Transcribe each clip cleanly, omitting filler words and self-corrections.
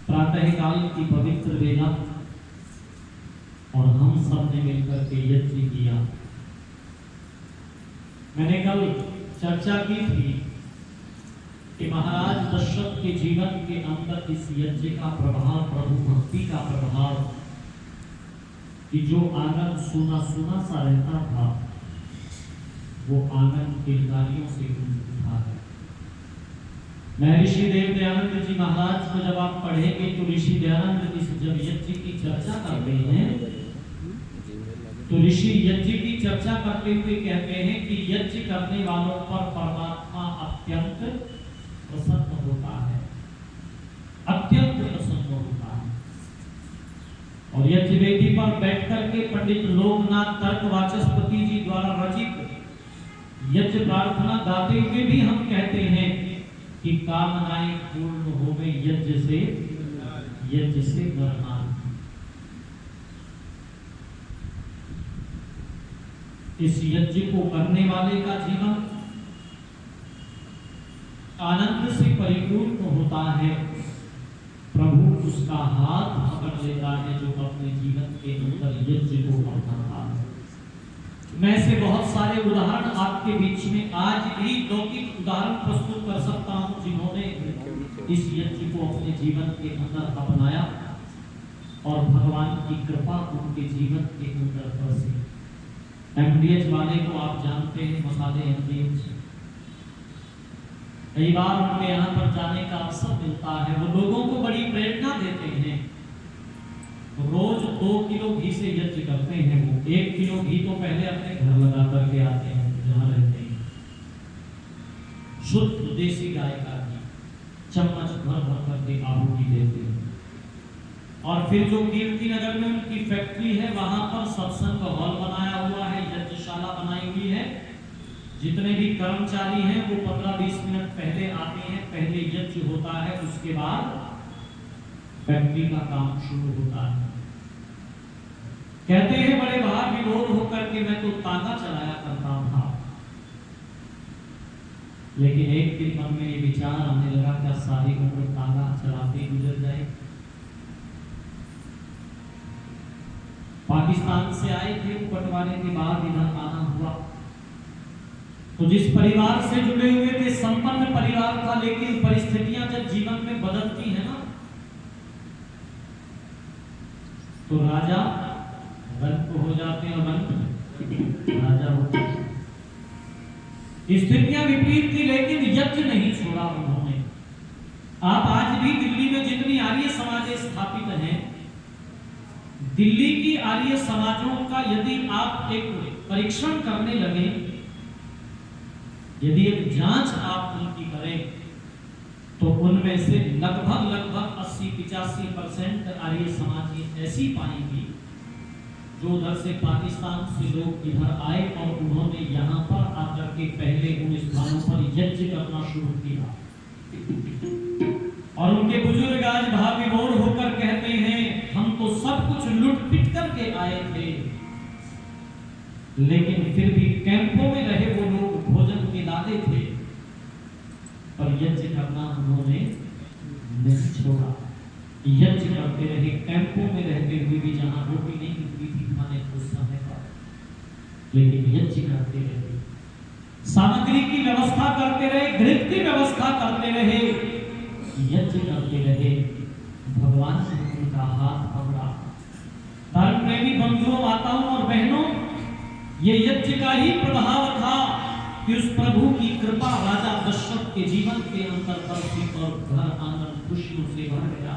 प्रातः काल की पवित्र वेला और हम सब ने मिलकर के यज्ञ किया। मैंने कल चर्चा की थी कि महाराज दशरथ के जीवन के अंदर इस यज्ञ का प्रभाव, प्रभु भक्ति का प्रभाव, कि जो आंगन सूना सूना सा रहता था वो आंगन किलकारियों से गूंज उठा है। महर्षि देव दयानंद जी महाराज को जब आप पढ़ेंगे तो ऋषि दयानंद जी जब यज्ञ की चर्चा करते हैं तो ऋषि यज्ञ की चर्चा करते हुए कहते हैं कि यज्ञ करने वालों पर परमात्मा अत्यंत प्रसन्न होता है, अत्यंत प्रसन्न होता है। और यज्ञ वेदी पर बैठ करके पंडित लोकनाथ तर्क वाचस्पति जी द्वारा रचित यज्ञ प्रार्थना गाते हुए भी हम कहते हैं कि कामनाएं पूर्ण हो गई यज्ञ से नरनाथ। इस यज्ञ को करने वाले का जीवन आनंद से परिपूर्ण होता है। प्रभु उसका हाथ पकड़ लेता है जो अपने जीवन के अंदर यज्ञ को अपनाता है। मैं से बहुत सारे उदाहरण आपके बीच में आज भी लौकिक उदाहरण प्रस्तुत कर सकता हूं जिन्होंने इस यज्ञ को अपने जीवन के अंदर अपनाया और भगवान की कृपा उनके जीवन के अंदर बरसी। एमडीएच वाले को आप जानते हैं, मसाले एमडीएच, कई बार उनके यहाँ पर जाने का अवसर मिलता है। वो लोगों को बड़ी प्रेरणा देते हैं। रोज 2 किलो घी से यज्ञ करते हैं। वो 1 किलो घी तो पहले अपने घर लगा करके आते हैं जहाँ रहते हैं, शुद्ध देसी गाय का घी चम्मच भर भर करके आहुति देते हैं। और फिर जो कीर्ति नगर में उनकी फैक्ट्री है वहां पर सत्संग हॉल बनाया हुआ है, यज्ञशाला बनाई हुई है। जितने भी कर्मचारी हैं वो 15-20 मिनट पहले आते हैं, पहले यज्ञ होता है, उसके बाद फैक्ट्री का काम शुरू होता है। कहते हैं बड़े भाव विभोर होकर के मैं तो तांगा चलाया करता था, लेकिन एक दिन मन में ये विचार आने लगा क्या सारी उम्र तांगा चलाते गुजर जाए। पाकिस्तान से आए थे, बंटवारे के बाद इधर आना हुआ तो जिस परिवार से जुड़े हुए थे संपन्न परिवार था, लेकिन परिस्थितियां जब जीवन में बदलती है ना तो राजा रंक हो जाते हैं और रंक राजा होते हैं। स्थितियां विपरीत थी लेकिन यज्ञ नहीं छोड़ा उन्होंने। आप आज भी दिल्ली में जितनी आर्य समाज स्थापित हैं, दिल्ली की आर्य समाजों का यदि आप एक परीक्षण करने लगे, यदि एक जांच आप उनकी करें तो उनमें से लगभग 80-85% आर्य समाज ऐसी पाएंगी जो उधर से पाकिस्तान से लोग इधर आए और उन्होंने यहाँ पर आकर के पहले उन स्थानों पर यज्ञ करना शुरू किया। और उनके बुजुर्ग आज भाव विभोर होकर कहते हैं हम तो सब कुछ लूट पिट करके आए थे, लेकिन फिर भी कैंपों में रहे वो लोग भोजन के लाले थे, पर यज्ञ करना उन्होंने नहीं छोड़ा। यज्ञ करते रहे, कैंपों में रहते हुए भी जहां रोटी नहीं मिलती थी खाने को उस समय पर, लेकिन यज्ञ करते रहे, सामग्री की व्यवस्था करते रहे, घृत की व्यवस्था करते रहे, यज्ञ करते रहे। भगवान ने उनका हाथ पकड़ा। धर्म प्रेमी बंधुओं, माताओं और बहनों, ये यज्ञ का ही प्रभाव था कि उस प्रभु की कृपा राजा दशरथ के जीवन के अंदर बरसी और घर आंगन खुशियों से भर गया।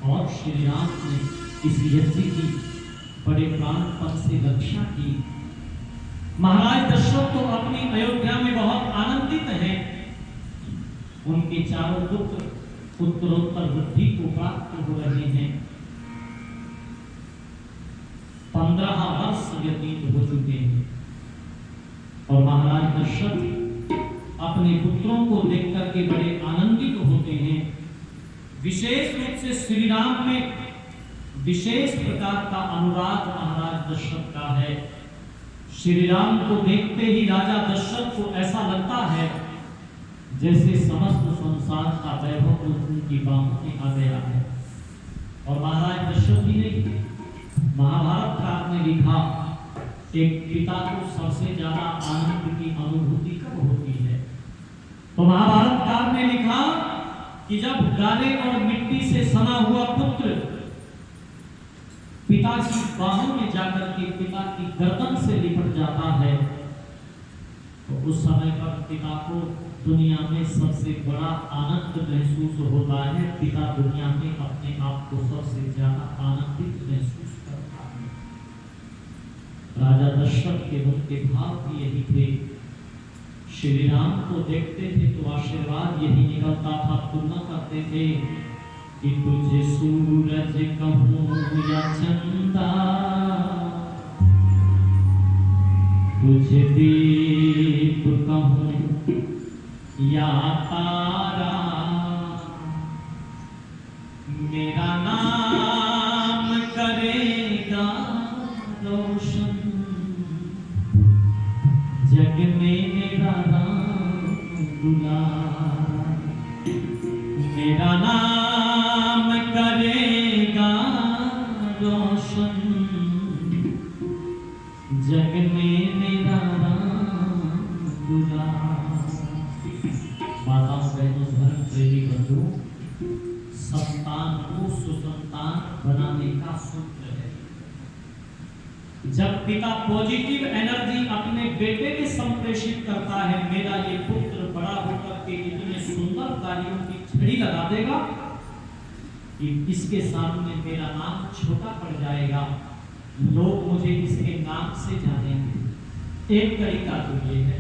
और श्री राम ने इस यज्ञ की बड़े प्राणपन से रक्षा की। महाराज दशरथ तो अपनी अयोध्या में बहुत आनंदित हैं। उनके चारों पुत्र उत्तरोत्तर वृद्धि को प्राप्त हो रहे हैं। 15 वर्ष व्यतीत हो चुके हैं और महाराज दशरथ अपने पुत्रों को देख करके बड़े आनंदित होते हैं। विशेष रूप से श्री राम में विशेष प्रकार का अनुराग महाराज दशरथ का है। श्री राम को देखते ही राजा दशरथ को ऐसा लगता है जैसे समस्त संसार का वैभव उनकी बाहों में आ गया है। और महाराज दशरथ जी ने महाभारत काल में लिखा, एक पिता को सबसे ज्यादा आनंद की अनुभूति कब होती है? तो महाभारत काल में लिखा कि जब गाले और मिट्टी से सना हुआ पुत्र पिता की बाहों में जाकर के पिता की गर्दन से लिपट जाता है, तो उस समय पर पिता को दुनिया में सबसे बड़ा आनंद महसूस होता है। पिता दुनिया में अपने आप को सबसे ज्यादा आनंदित महसूस करता है। राजा दशरथ के मन के भाव भी यही थे। श्री राम को देखते थे तो आशीर्वाद यही निकलता था। तुलना करते थे कि तुझे सूरज कहूं या चंदा, तुझे दीप कहूं या तारा, मेरा नाम करेगा रोशन, जग में मेरा नाम दुलारा, मेरा नाम करेगा रोशन, जग में मेरा नाम दुलारा। माताओं बहनों धर्म प्रेमी बंधुओं, संतान को सुसंतान बनाने का सूत्र है। जब पिता पॉजिटिव एनर्जी अपने बेटे में संप्रेषित करता है, मेरा ये पुत्र बड़ा होकर के इतने सुंदर कार्यों की छड़ी लगा देगा कि इसके सामने मेरा नाम छोटा पड़ जाएगा, लोग मुझे इसके नाम से जानेंगे। एक तरीका तो ये है,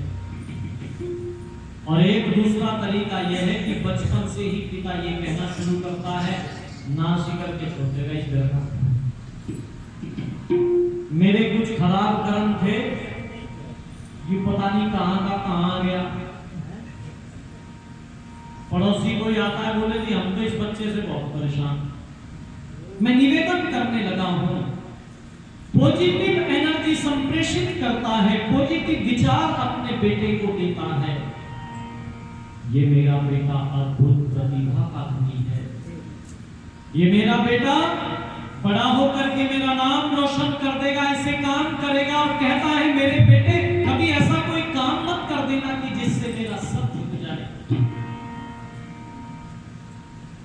और एक दूसरा तरीका यह है कि बचपन से ही पिता ये कहना शुरू करता है, ना शिकर के छोटे इस घर का, मेरे कुछ खराब कर्म थे, ये पता नहीं कहां का कहां आ गया। पड़ोसी कोई आता है, बोले जी हम तो इस बच्चे से बहुत परेशान। मैं निवेदन करने लगा हूं, पॉजिटिव एनर्जी संप्रेषित करता है, पॉजिटिव विचार अपने बेटे को देता है। ये मेरा बेटा अद्भुत प्रतिभा का धनी है, ये मेरा बेटा बड़ा होकर के मेरा नाम रोशन कर देगा, ऐसे काम करेगा। और कहता है मेरे बेटे कभी ऐसा कोई काम मत कर देना कि जिससे मेरा सब झुक जाए।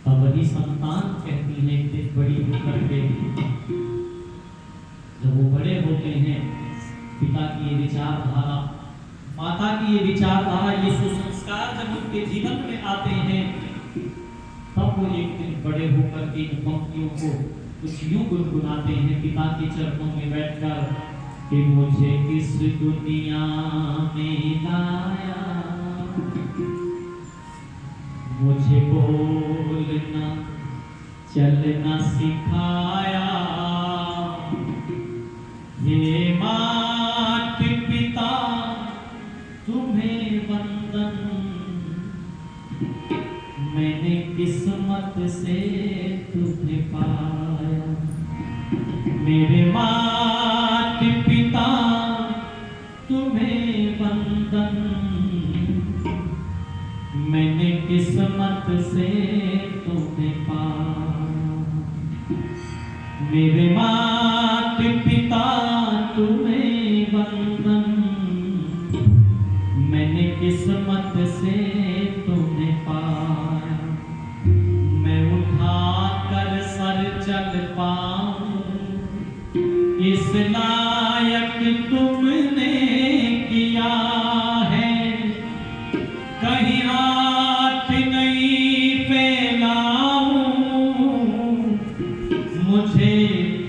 तब वही संतान कहती है कि बड़ी होकर के जब वो बड़े होते हैं, पिता की ये विचारधारा, माता की ये विचारधारा, ये सुसंस्कार जब उनके जीवन में आते हैं, तब वो एक दिन बड़े होकर के इन पंक्तियों को कुछ यूं गुनगुनाते हैं पिता के चरणों में बैठकर कि मुझे किस दुनिया में लाया, मुझे बोलना चलना सिखाया, हे मात पिता तुम्हें वंदन, मैंने किस्मत से तुम्हें पाया, मेरे मात पिता तुम्हें वंदन, मैंने किस्मत से तुम्हें पाया, मेरे मात पिता तुम्हें वंदन, मैंने किस्मत से तुम्हें पाया, मैं उठा कर सर चल पाऊं, इस लायक तुमने किया है, कहीं हाथ नहीं फैलाऊं, मुझे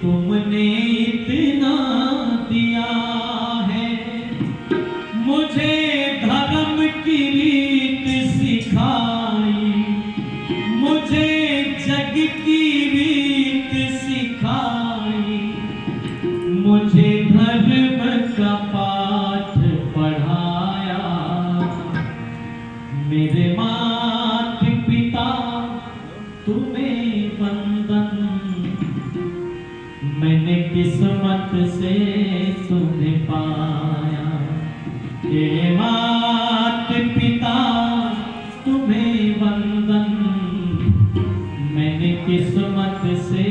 तुमने इतना दिया है, मुझे धर्म की रीत सिखाई, मुझे जग की रीत सिखाई, मुझे धर्म का पाठ पढ़ाया, मेरे मात पिता तुम्हें वंदन, मैंने किस्मत से तुम्हें पाया, हे मात पिता किस्मत से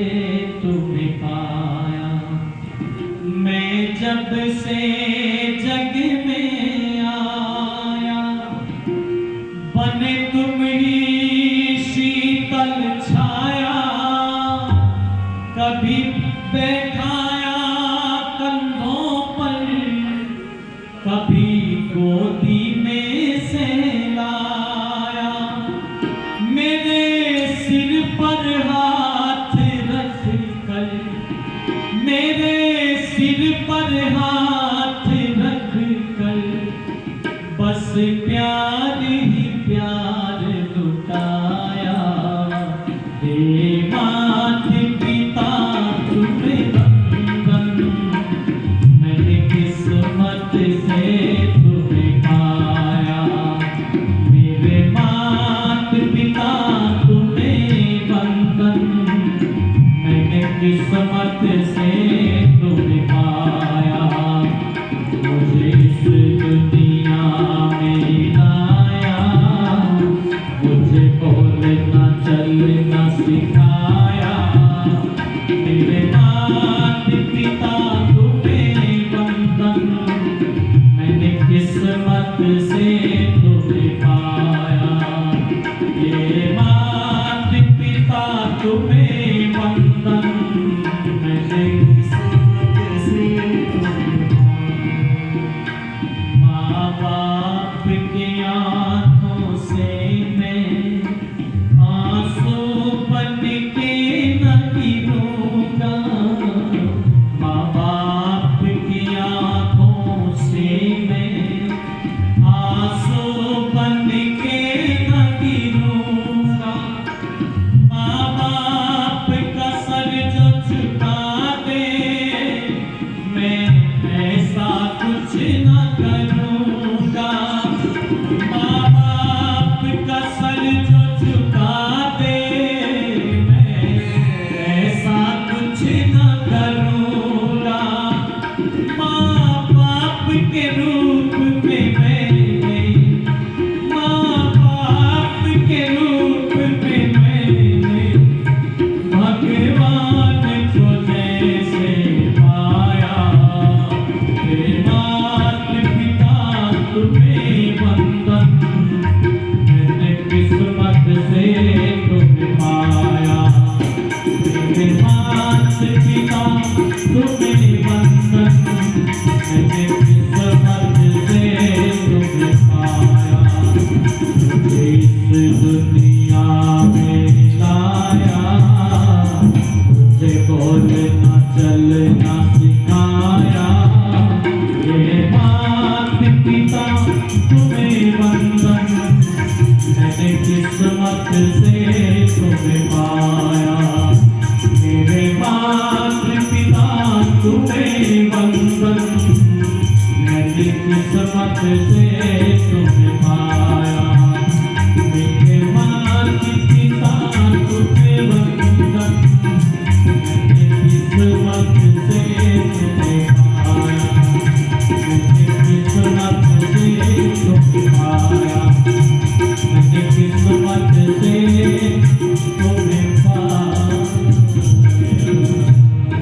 तुम्हें पाया। मैं जब से जग में आया, बने तुम ही शीतल छाया। कभी बैठाया कंधों पर, कभी गोदी में से लाया। मेरे सिर पर हाथ रख कर, मेरे सिर पर हाथ रख कर, बस प्यार ही प्यार लुटाया। हे माता पिता तुम्हें वंदन, मैंने किस्मत से तुम्हें पाया। मेरे माता पिता तुम्हें वंदन, मैंने किस्मत से तुम्हें पाया। मुझे इस दुनिया में लाया, मुझे बोलना चलना सिखाया। मेरे माता पिता तुम्हें वंदन, मैंने किस्मत से तुम्हें पाया। ये माता पिता तुम्हें वंदन, मैंने किस्मत से तुम्हें पाया। माँ बाप की आँखों से मैं आंसू बन के न गिरूंगा। माँ बाप की आँखों से मैं आंसू बन के न गिरूंगा। माँ बाप का सर जो झुका दे, मैं ऐसा कुछ न करूंगा। माँ बाप का सर जो झुका दे, मैं ऐसा कुछ न करूंगा। माँ बाप के रूप में मैंने, माँ बाप के रूप में मैंने भगवान को जैसे पाया। हे माता पिता तुम्हें वंदन, मैंने किस्मत से तुम्हें पाया। हे माता पिता तुम्हें वंदन, मैंने किस्मत से तुम्हें पाया। मुझे इस दुनिया में लाया, मुझे बोलना चलना सिखाया। ये माता पिता तुम्हें वंदन, मैंने किस्मत से तुम्हें पाया। मेरे माता पिता तुम्हें वंदन, मैंने किस्मत से तुम्हें पाया।